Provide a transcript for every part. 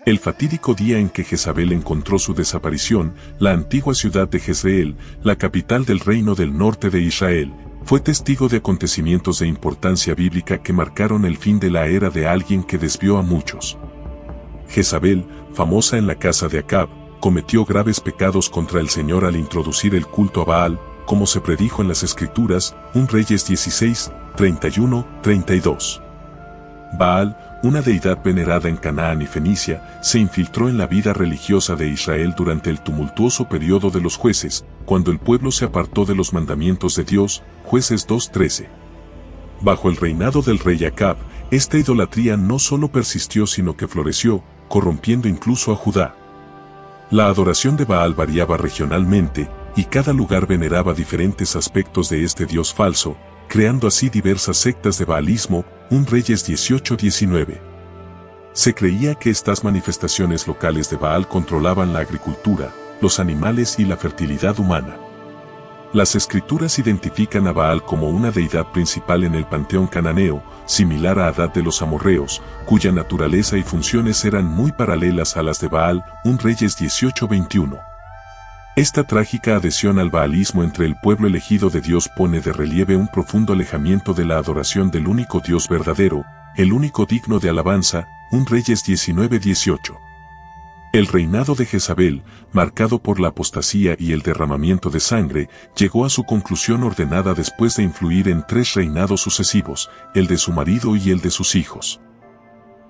El fatídico día en que Jezabel encontró su desaparición, la antigua ciudad de Jezreel, la capital del reino del norte de Israel, fue testigo de acontecimientos de importancia bíblica que marcaron el fin de la era de alguien que desvió a muchos. Jezabel, famosa en la casa de Acab, cometió graves pecados contra el Señor al introducir el culto a Baal, como se predijo en las Escrituras, 1 Reyes 16, 31, 32. Baal, una deidad venerada en Canaán y Fenicia, se infiltró en la vida religiosa de Israel durante el tumultuoso periodo de los jueces, cuando el pueblo se apartó de los mandamientos de Dios, Jueces 2:13. Bajo el reinado del rey Acab, esta idolatría no solo persistió sino que floreció, corrompiendo incluso a Judá. La adoración de Baal variaba regionalmente, y cada lugar veneraba diferentes aspectos de este dios falso, creando así diversas sectas de baalismo, 1 Reyes 18-19. Se creía que estas manifestaciones locales de Baal controlaban la agricultura, los animales y la fertilidad humana. Las escrituras identifican a Baal como una deidad principal en el panteón cananeo, similar a Hadad de los amorreos, cuya naturaleza y funciones eran muy paralelas a las de Baal, 1 Reyes 18-21. Esta trágica adhesión al baalismo entre el pueblo elegido de Dios pone de relieve un profundo alejamiento de la adoración del único Dios verdadero, el único digno de alabanza, 1 Reyes 19-18. El reinado de Jezabel, marcado por la apostasía y el derramamiento de sangre, llegó a su conclusión ordenada después de influir en 3 reinados sucesivos, el de su marido y el de sus hijos.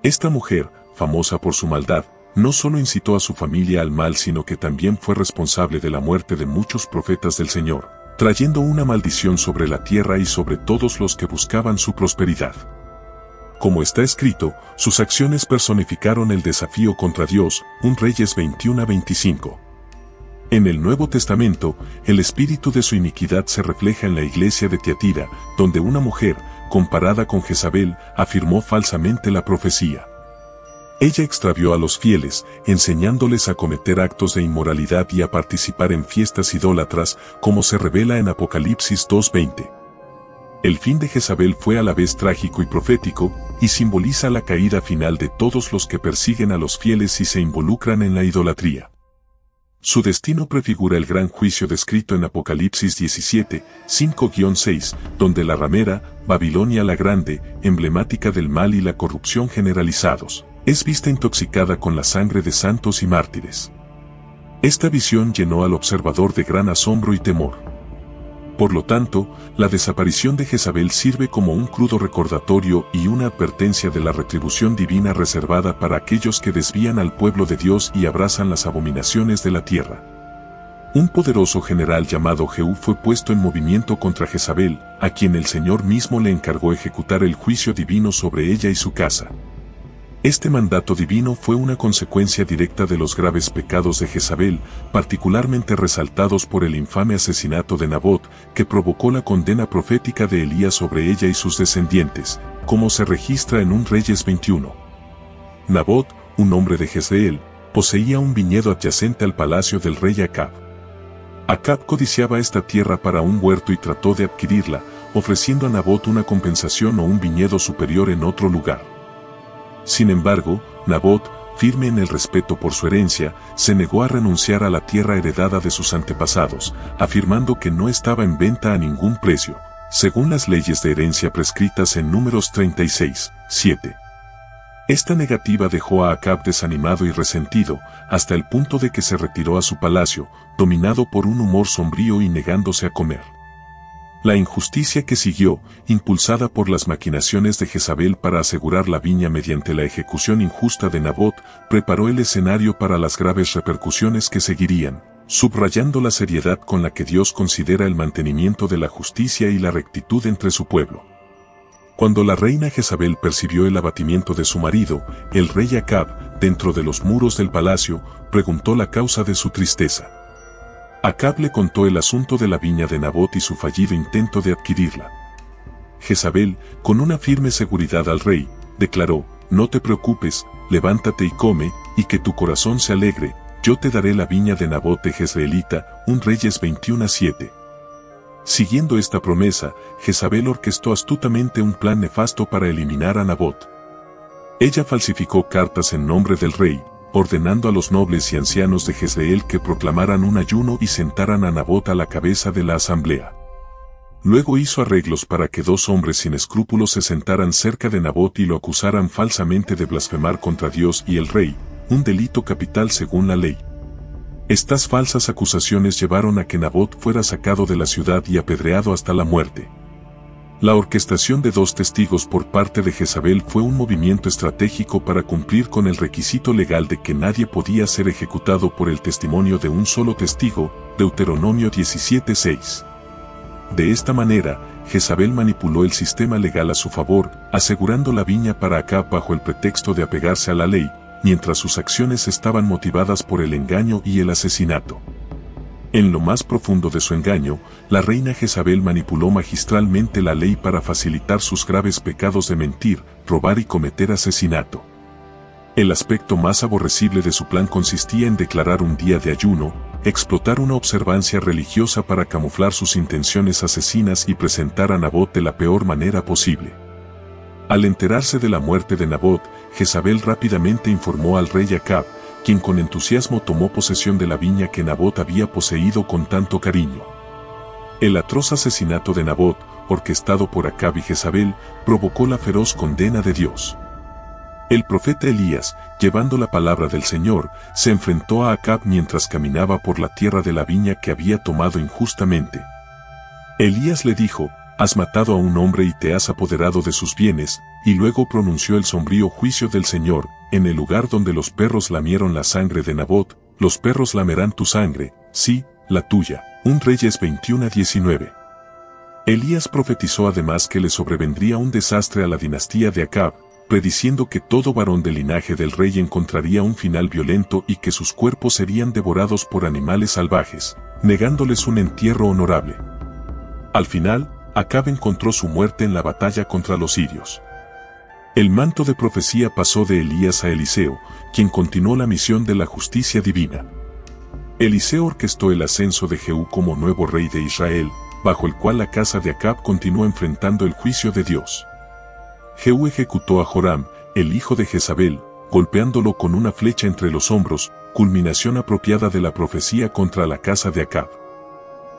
Esta mujer, famosa por su maldad, no solo incitó a su familia al mal sino que también fue responsable de la muerte de muchos profetas del Señor, trayendo una maldición sobre la tierra y sobre todos los que buscaban su prosperidad. Como está escrito, sus acciones personificaron el desafío contra Dios, 1 Reyes 21-25. En el Nuevo Testamento, el espíritu de su iniquidad se refleja en la iglesia de Tiatira, donde una mujer, comparada con Jezabel, afirmó falsamente la profecía. Ella extravió a los fieles, enseñándoles a cometer actos de inmoralidad y a participar en fiestas idólatras, como se revela en Apocalipsis 2:20. El fin de Jezabel fue a la vez trágico y profético, y simboliza la caída final de todos los que persiguen a los fieles y se involucran en la idolatría. Su destino prefigura el gran juicio descrito en Apocalipsis 17, 5-6, donde la ramera, Babilonia la Grande, emblemática del mal y la corrupción generalizados, es vista intoxicada con la sangre de santos y mártires. Esta visión llenó al observador de gran asombro y temor. Por lo tanto, la desaparición de Jezabel sirve como un crudo recordatorio y una advertencia de la retribución divina reservada para aquellos que desvían al pueblo de Dios y abrazan las abominaciones de la tierra. Un poderoso general llamado Jehú fue puesto en movimiento contra Jezabel, a quien el Señor mismo le encargó ejecutar el juicio divino sobre ella y su casa. Este mandato divino fue una consecuencia directa de los graves pecados de Jezabel, particularmente resaltados por el infame asesinato de Nabot, que provocó la condena profética de Elías sobre ella y sus descendientes, como se registra en 1 Reyes 21. Nabot, un hombre de Jezreel, poseía un viñedo adyacente al palacio del rey Acab. Acab codiciaba esta tierra para un huerto y trató de adquirirla, ofreciendo a Nabot una compensación o un viñedo superior en otro lugar. Sin embargo, Nabot, firme en el respeto por su herencia, se negó a renunciar a la tierra heredada de sus antepasados, afirmando que no estaba en venta a ningún precio, según las leyes de herencia prescritas en Números 36, 7. Esta negativa dejó a Acab desanimado y resentido, hasta el punto de que se retiró a su palacio, dominado por un humor sombrío y negándose a comer. La injusticia que siguió, impulsada por las maquinaciones de Jezabel para asegurar la viña mediante la ejecución injusta de Nabot, preparó el escenario para las graves repercusiones que seguirían, subrayando la seriedad con la que Dios considera el mantenimiento de la justicia y la rectitud entre su pueblo. Cuando la reina Jezabel percibió el abatimiento de su marido, el rey Acab, dentro de los muros del palacio, preguntó la causa de su tristeza. Acab le contó el asunto de la viña de Nabot y su fallido intento de adquirirla. Jezabel, con una firme seguridad al rey, declaró: «No te preocupes, levántate y come, y que tu corazón se alegre, yo te daré la viña de Nabot de Jezreelita», 1 Reyes 21-7. Siguiendo esta promesa, Jezabel orquestó astutamente un plan nefasto para eliminar a Nabot. Ella falsificó cartas en nombre del rey, ordenando a los nobles y ancianos de Jezreel que proclamaran un ayuno y sentaran a Nabot a la cabeza de la asamblea. Luego hizo arreglos para que 2 hombres sin escrúpulos se sentaran cerca de Nabot y lo acusaran falsamente de blasfemar contra Dios y el rey, un delito capital según la ley. Estas falsas acusaciones llevaron a que Nabot fuera sacado de la ciudad y apedreado hasta la muerte. La orquestación de 2 testigos por parte de Jezabel fue un movimiento estratégico para cumplir con el requisito legal de que nadie podía ser ejecutado por el testimonio de un solo testigo, Deuteronomio 17:6. De esta manera, Jezabel manipuló el sistema legal a su favor, asegurando la viña para Acab bajo el pretexto de apegarse a la ley, mientras sus acciones estaban motivadas por el engaño y el asesinato. En lo más profundo de su engaño, la reina Jezabel manipuló magistralmente la ley para facilitar sus graves pecados de mentir, robar y cometer asesinato. El aspecto más aborrecible de su plan consistía en declarar un día de ayuno, explotar una observancia religiosa para camuflar sus intenciones asesinas y presentar a Nabot de la peor manera posible. Al enterarse de la muerte de Nabot, Jezabel rápidamente informó al rey Acab, quien con entusiasmo tomó posesión de la viña que Nabot había poseído con tanto cariño. El atroz asesinato de Nabot, orquestado por Acab y Jezabel, provocó la feroz condena de Dios. El profeta Elías, llevando la palabra del Señor, se enfrentó a Acab mientras caminaba por la tierra de la viña que había tomado injustamente. Elías le dijo: «Has matado a un hombre y te has apoderado de sus bienes», y luego pronunció el sombrío juicio del Señor: «En el lugar donde los perros lamieron la sangre de Nabot, los perros lamerán tu sangre, sí, la tuya». 1 Reyes 21:19. Elías profetizó además que le sobrevendría un desastre a la dinastía de Acab, prediciendo que todo varón del linaje del rey encontraría un final violento y que sus cuerpos serían devorados por animales salvajes, negándoles un entierro honorable. Al final, Acab encontró su muerte en la batalla contra los sirios. El manto de profecía pasó de Elías a Eliseo, quien continuó la misión de la justicia divina. Eliseo orquestó el ascenso de Jehú como nuevo rey de Israel, bajo el cual la casa de Acab continuó enfrentando el juicio de Dios. Jehú ejecutó a Joram, el hijo de Jezabel, golpeándolo con una flecha entre los hombros, culminación apropiada de la profecía contra la casa de Acab.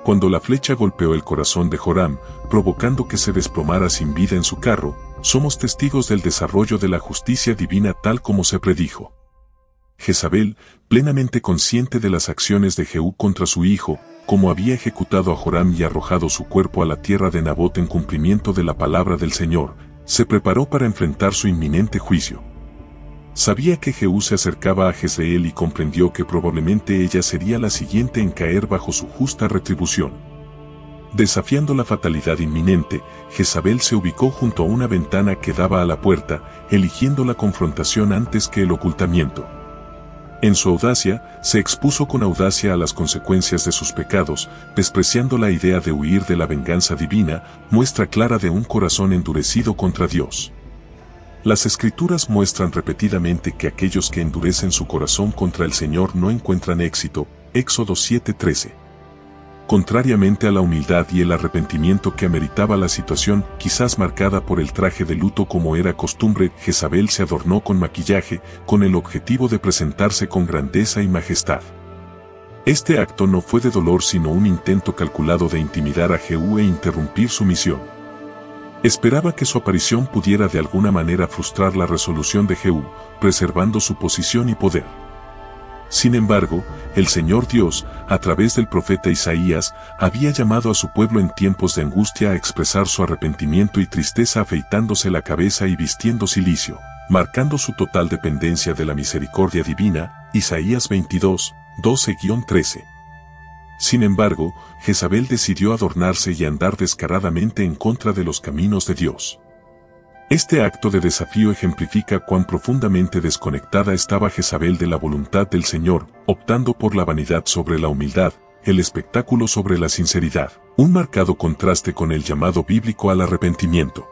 Cuando la flecha golpeó el corazón de Joram, provocando que se desplomara sin vida en su carro, somos testigos del desarrollo de la justicia divina tal como se predijo. Jezabel, plenamente consciente de las acciones de Jehú contra su hijo, como había ejecutado a Joram y arrojado su cuerpo a la tierra de Nabot en cumplimiento de la palabra del Señor, se preparó para enfrentar su inminente juicio. Sabía que Jehú se acercaba a Jezreel y comprendió que probablemente ella sería la siguiente en caer bajo su justa retribución. Desafiando la fatalidad inminente, Jezabel se ubicó junto a una ventana que daba a la puerta, eligiendo la confrontación antes que el ocultamiento. En su audacia, se expuso con audacia a las consecuencias de sus pecados, despreciando la idea de huir de la venganza divina, muestra clara de un corazón endurecido contra Dios. Las Escrituras muestran repetidamente que aquellos que endurecen su corazón contra el Señor no encuentran éxito, Éxodo 7:13. Contrariamente a la humildad y el arrepentimiento que ameritaba la situación, quizás marcada por el traje de luto como era costumbre, Jezabel se adornó con maquillaje, con el objetivo de presentarse con grandeza y majestad. Este acto no fue de dolor sino un intento calculado de intimidar a Jehú e interrumpir su misión. Esperaba que su aparición pudiera de alguna manera frustrar la resolución de Jehú, preservando su posición y poder. Sin embargo, el Señor Dios, a través del profeta Isaías, había llamado a su pueblo en tiempos de angustia a expresar su arrepentimiento y tristeza afeitándose la cabeza y vistiendo cilicio, marcando su total dependencia de la misericordia divina, Isaías 22, 12-13. Sin embargo, Jezabel decidió adornarse y andar descaradamente en contra de los caminos de Dios. Este acto de desafío ejemplifica cuán profundamente desconectada estaba Jezabel de la voluntad del Señor, optando por la vanidad sobre la humildad, el espectáculo sobre la sinceridad, un marcado contraste con el llamado bíblico al arrepentimiento.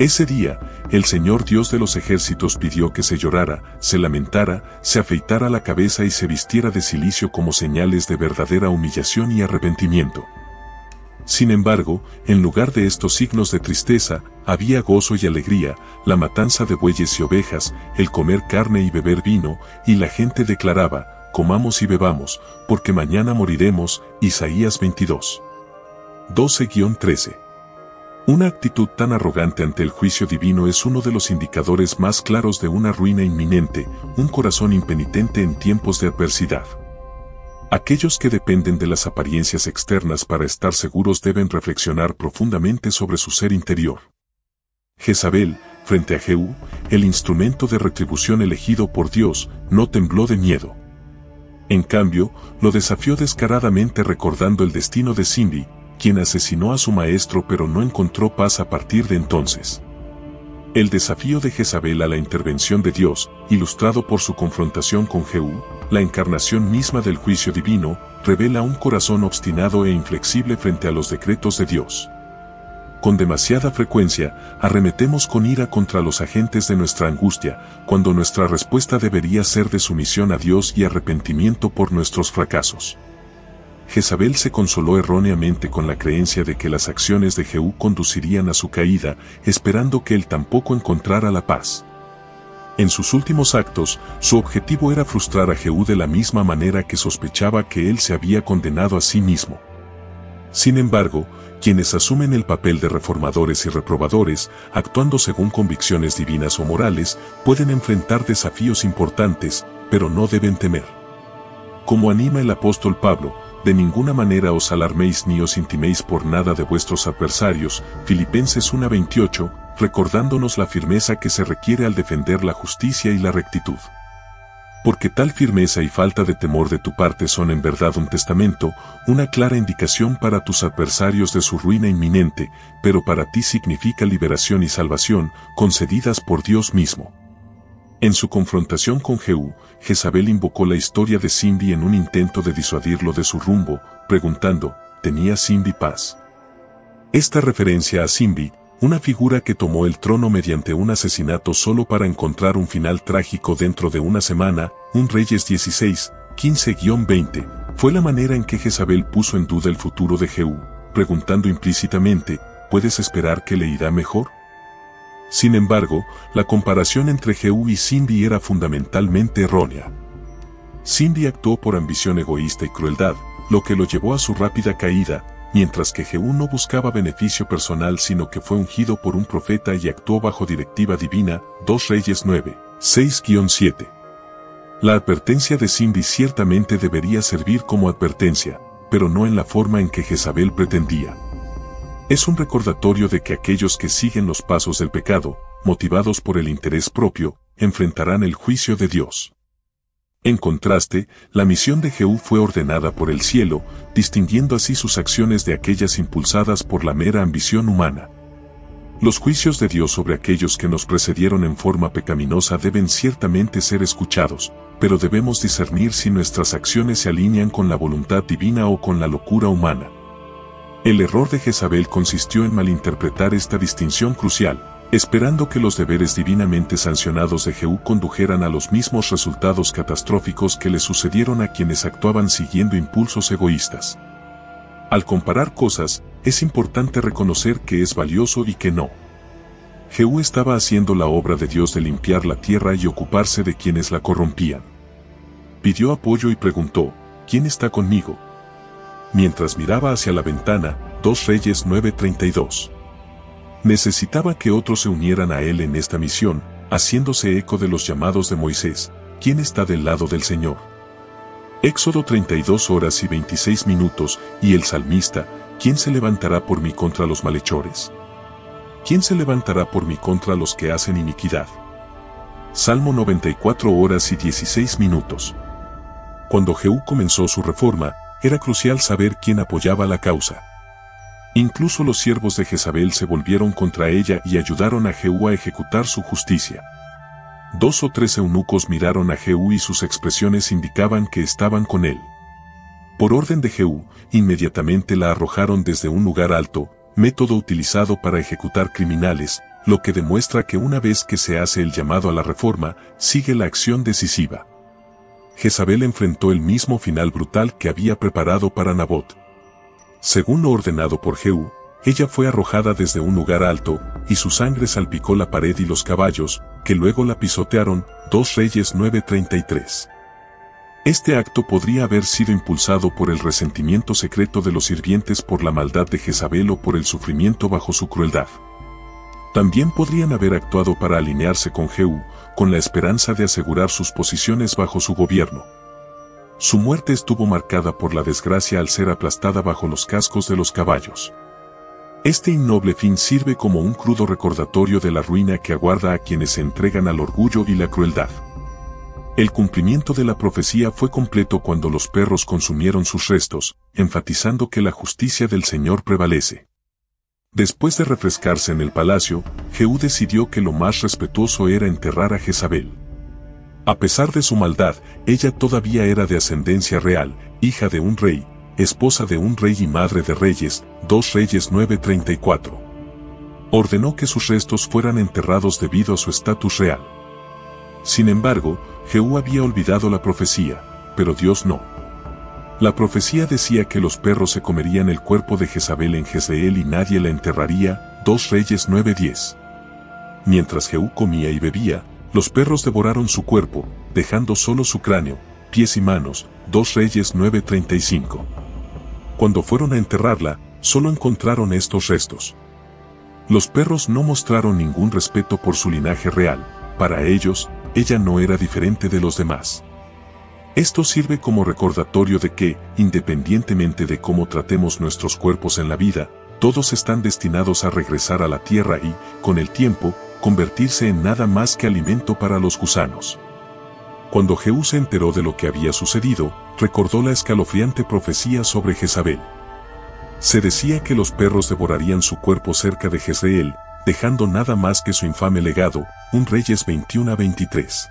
Ese día, el Señor Dios de los ejércitos pidió que se llorara, se lamentara, se afeitara la cabeza y se vistiera de cilicio como señales de verdadera humillación y arrepentimiento. Sin embargo, en lugar de estos signos de tristeza, había gozo y alegría, la matanza de bueyes y ovejas, el comer carne y beber vino, y la gente declaraba, comamos y bebamos, porque mañana moriremos. Isaías 22. 12-13. Una actitud tan arrogante ante el juicio divino es uno de los indicadores más claros de una ruina inminente, un corazón impenitente en tiempos de adversidad. Aquellos que dependen de las apariencias externas para estar seguros deben reflexionar profundamente sobre su ser interior. Jezabel, frente a Jehú, el instrumento de retribución elegido por Dios, no tembló de miedo. En cambio, lo desafió descaradamente recordando el destino de Zimri, quien asesinó a su maestro pero no encontró paz a partir de entonces. El desafío de Jezabel a la intervención de Dios, ilustrado por su confrontación con Jehú, la encarnación misma del juicio divino, revela un corazón obstinado e inflexible frente a los decretos de Dios. Con demasiada frecuencia, arremetemos con ira contra los agentes de nuestra angustia, cuando nuestra respuesta debería ser de sumisión a Dios y arrepentimiento por nuestros fracasos. Jezabel se consoló erróneamente con la creencia de que las acciones de Jehú conducirían a su caída, esperando que él tampoco encontrara la paz. En sus últimos actos, su objetivo era frustrar a Jehú de la misma manera que sospechaba que él se había condenado a sí mismo. Sin embargo, quienes asumen el papel de reformadores y reprobadores, actuando según convicciones divinas o morales, pueden enfrentar desafíos importantes, pero no deben temer. Como anima el apóstol Pablo, de ninguna manera os alarméis ni os intiméis por nada de vuestros adversarios, Filipenses 1:28, recordándonos la firmeza que se requiere al defender la justicia y la rectitud. Porque tal firmeza y falta de temor de tu parte son en verdad un testamento, una clara indicación para tus adversarios de su ruina inminente, pero para ti significa liberación y salvación, concedidas por Dios mismo. En su confrontación con Jehú, Jezabel invocó la historia de Zimri en un intento de disuadirlo de su rumbo, preguntando, ¿tenía Zimri paz? Esta referencia a Zimri, una figura que tomó el trono mediante un asesinato solo para encontrar un final trágico dentro de una semana, 1 Reyes 16, 15-20, fue la manera en que Jezabel puso en duda el futuro de Jehú, preguntando implícitamente, ¿puedes esperar que le irá mejor? Sin embargo, la comparación entre Jehú y Zimri era fundamentalmente errónea. Zimri actuó por ambición egoísta y crueldad, lo que lo llevó a su rápida caída, mientras que Jehú no buscaba beneficio personal sino que fue ungido por un profeta y actuó bajo directiva divina. 2 Reyes 9, 6-7. La advertencia de Zimri ciertamente debería servir como advertencia, pero no en la forma en que Jezabel pretendía. Es un recordatorio de que aquellos que siguen los pasos del pecado, motivados por el interés propio, enfrentarán el juicio de Dios. En contraste, la misión de Jehú fue ordenada por el cielo, distinguiendo así sus acciones de aquellas impulsadas por la mera ambición humana. Los juicios de Dios sobre aquellos que nos precedieron en forma pecaminosa deben ciertamente ser escuchados, pero debemos discernir si nuestras acciones se alinean con la voluntad divina o con la locura humana. El error de Jezabel consistió en malinterpretar esta distinción crucial, esperando que los deberes divinamente sancionados de Jehú condujeran a los mismos resultados catastróficos que le sucedieron a quienes actuaban siguiendo impulsos egoístas. Al comparar cosas, es importante reconocer que es valioso y que no. Jehú estaba haciendo la obra de Dios de limpiar la tierra y ocuparse de quienes la corrompían. Pidió apoyo y preguntó, ¿quién está conmigo? Mientras miraba hacia la ventana, 2 Reyes 9:32. Necesitaba que otros se unieran a él en esta misión, haciéndose eco de los llamados de Moisés, ¿quién está del lado del Señor? Éxodo 32 horas y 26 minutos, y el salmista, ¿quién se levantará por mí contra los malhechores? ¿Quién se levantará por mí contra los que hacen iniquidad? Salmo 94 horas y 16 minutos. Cuando Jehú comenzó su reforma, era crucial saber quién apoyaba la causa. Incluso los siervos de Jezabel se volvieron contra ella y ayudaron a Jehú a ejecutar su justicia. 2 o 3 eunucos miraron a Jehú y sus expresiones indicaban que estaban con él. Por orden de Jehú, inmediatamente la arrojaron desde un lugar alto, método utilizado para ejecutar criminales, lo que demuestra que una vez que se hace el llamado a la reforma, sigue la acción decisiva. Jezabel enfrentó el mismo final brutal que había preparado para Nabot. Según lo ordenado por Jehú, ella fue arrojada desde un lugar alto, y su sangre salpicó la pared y los caballos, que luego la pisotearon. 2 Reyes 9:33. Este acto podría haber sido impulsado por el resentimiento secreto de los sirvientes por la maldad de Jezabel o por el sufrimiento bajo su crueldad. También podrían haber actuado para alinearse con Jehú, con la esperanza de asegurar sus posiciones bajo su gobierno. Su muerte estuvo marcada por la desgracia al ser aplastada bajo los cascos de los caballos. Este innoble fin sirve como un crudo recordatorio de la ruina que aguarda a quienes se entregan al orgullo y la crueldad. El cumplimiento de la profecía fue completo cuando los perros consumieron sus restos, enfatizando que la justicia del Señor prevalece. Después de refrescarse en el palacio, Jehú decidió que lo más respetuoso era enterrar a Jezabel. A pesar de su maldad, ella todavía era de ascendencia real, hija de un rey, esposa de un rey y madre de reyes. 2 Reyes 9:34. Ordenó que sus restos fueran enterrados debido a su estatus real. Sin embargo, Jehú había olvidado la profecía, pero Dios no. La profecía decía que los perros se comerían el cuerpo de Jezabel en Jezreel y nadie la enterraría. 2 Reyes 9:10. Mientras Jehú comía y bebía, los perros devoraron su cuerpo, dejando solo su cráneo, pies y manos. 2 Reyes 9:35. Cuando fueron a enterrarla, solo encontraron estos restos. Los perros no mostraron ningún respeto por su linaje real. Para ellos, ella no era diferente de los demás. Esto sirve como recordatorio de que, independientemente de cómo tratemos nuestros cuerpos en la vida, todos están destinados a regresar a la tierra y, con el tiempo, convertirse en nada más que alimento para los gusanos. Cuando Jehú se enteró de lo que había sucedido, recordó la escalofriante profecía sobre Jezabel. Se decía que los perros devorarían su cuerpo cerca de Jezreel, dejando nada más que su infame legado. 1 Reyes 21:23.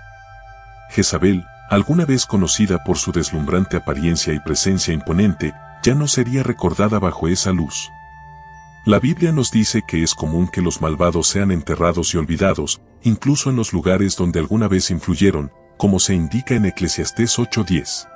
Jezabel, alguna vez conocida por su deslumbrante apariencia y presencia imponente, ya no sería recordada bajo esa luz. La Biblia nos dice que es común que los malvados sean enterrados y olvidados, incluso en los lugares donde alguna vez influyeron, como se indica en Eclesiastés 8:10.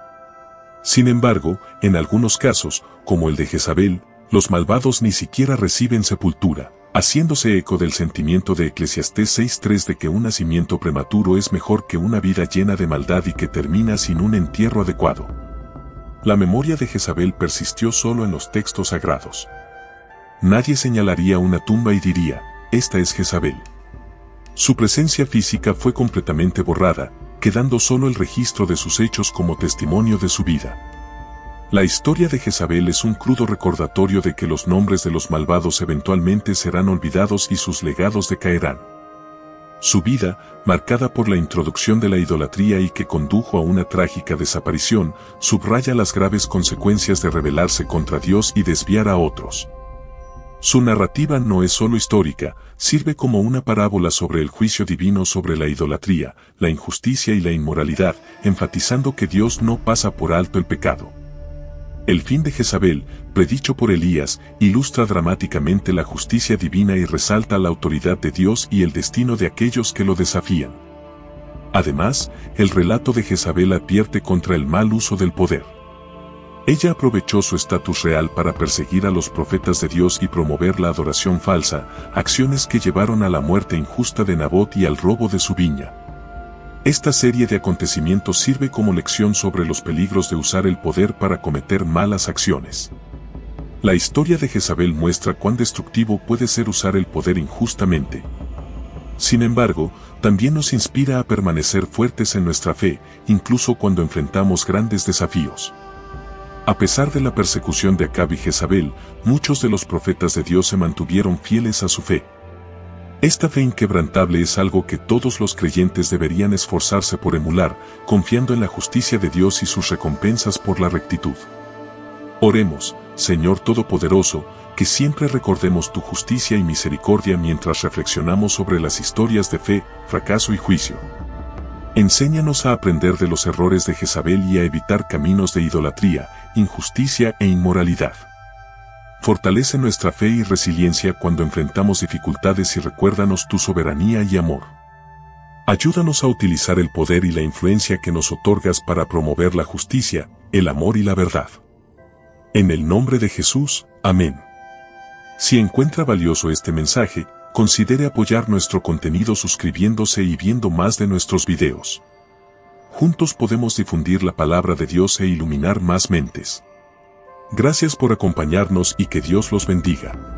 Sin embargo, en algunos casos, como el de Jezabel, los malvados ni siquiera reciben sepultura, haciéndose eco del sentimiento de Eclesiastés 6:3 de que un nacimiento prematuro es mejor que una vida llena de maldad y que termina sin un entierro adecuado. La memoria de Jezabel persistió solo en los textos sagrados. Nadie señalaría una tumba y diría, esta es Jezabel. Su presencia física fue completamente borrada, quedando solo el registro de sus hechos como testimonio de su vida. La historia de Jezabel es un crudo recordatorio de que los nombres de los malvados eventualmente serán olvidados y sus legados decaerán. Su vida, marcada por la introducción de la idolatría y que condujo a una trágica desaparición, subraya las graves consecuencias de rebelarse contra Dios y desviar a otros. Su narrativa no es solo histórica, sirve como una parábola sobre el juicio divino sobre la idolatría, la injusticia y la inmoralidad, enfatizando que Dios no pasa por alto el pecado. El fin de Jezabel, predicho por Elías, ilustra dramáticamente la justicia divina y resalta la autoridad de Dios y el destino de aquellos que lo desafían. Además, el relato de Jezabel advierte contra el mal uso del poder. Ella aprovechó su estatus real para perseguir a los profetas de Dios y promover la adoración falsa, acciones que llevaron a la muerte injusta de Nabot y al robo de su viña. Esta serie de acontecimientos sirve como lección sobre los peligros de usar el poder para cometer malas acciones. La historia de Jezabel muestra cuán destructivo puede ser usar el poder injustamente. Sin embargo, también nos inspira a permanecer fuertes en nuestra fe, incluso cuando enfrentamos grandes desafíos. A pesar de la persecución de Acab y Jezabel, muchos de los profetas de Dios se mantuvieron fieles a su fe. Esta fe inquebrantable es algo que todos los creyentes deberían esforzarse por emular, confiando en la justicia de Dios y sus recompensas por la rectitud. Oremos, Señor Todopoderoso, que siempre recordemos tu justicia y misericordia mientras reflexionamos sobre las historias de fe, fracaso y juicio. Enséñanos a aprender de los errores de Jezabel y a evitar caminos de idolatría, injusticia e inmoralidad. Fortalece nuestra fe y resiliencia cuando enfrentamos dificultades y recuérdanos tu soberanía y amor. Ayúdanos a utilizar el poder y la influencia que nos otorgas para promover la justicia, el amor y la verdad. En el nombre de Jesús, amén. Si encuentra valioso este mensaje, considere apoyar nuestro contenido suscribiéndose y viendo más de nuestros videos. Juntos podemos difundir la palabra de Dios e iluminar más mentes. Gracias por acompañarnos y que Dios los bendiga.